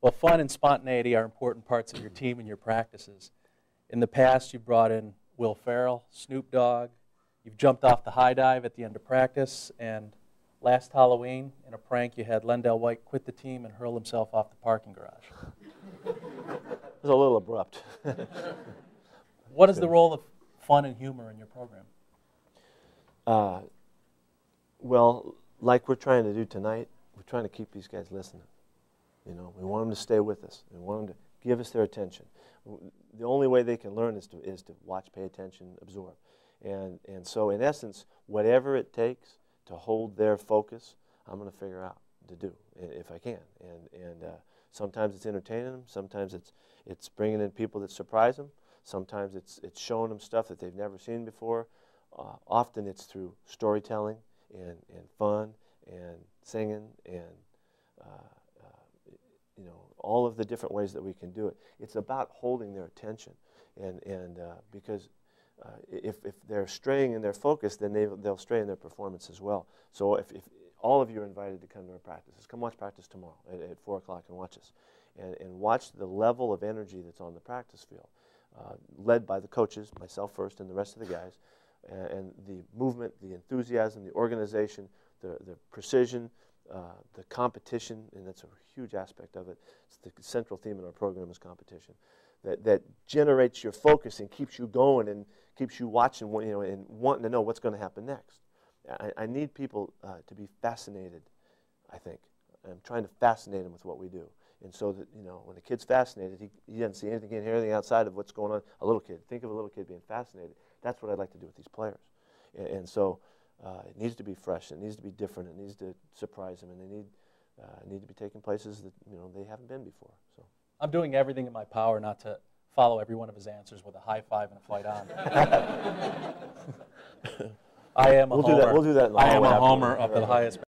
Well, fun and spontaneity are important parts of your team and your practices. In the past, you brought in Will Ferrell, Snoop Dogg. You've jumped off the high dive at the end of practice. And last Halloween, in a prank, you had Lendell White quit the team and hurl himself off the parking garage. It was a little abrupt. What is the role of fun and humor in your program? Well, like we're trying to do tonight, we're trying to keep these guys listening. You know, we want them to stay with us. We want them to give us their attention. The only way they can learn is to watch, pay attention, absorb. And so, in essence, whatever it takes to hold their focus, I'm going to figure out to do if I can. And sometimes it's entertaining them. Sometimes it's bringing in people that surprise them. Sometimes it's showing them stuff that they've never seen before. Often it's through storytelling and fun and singing and you know, all of the different ways that we can do it. It's about holding their attention, and because if they're straying in their focus, then they'll stray in their performance as well. So if all of you are invited to come to our practices, come watch practice tomorrow at 4 o'clock and watch us, and watch the level of energy that's on the practice field, led by the coaches, myself first, and the rest of the guys, and the movement, the enthusiasm, the organization, the precision, the competition, and that's a huge aspect of it. It's the central theme in our program is competition. That generates your focus and keeps you going and keeps you watching, you know, and wanting to know what's going to happen next. I need people to be fascinated, I think. I'm trying to fascinate them with what we do. And so that, you know, when a kid's fascinated, he doesn't see anything, can't hear anything outside of what's going on. A little kid, think of a little kid being fascinated. That's what I'd like to do with these players. And so it needs to be fresh, it needs to be different, it needs to surprise them, and they need to be taking places that, you know, they haven't been before. So I'm doing everything in my power not to follow every one of his answers with a high five and a flight on. I am a homer. We'll do that in the I am a hallway homer of the highest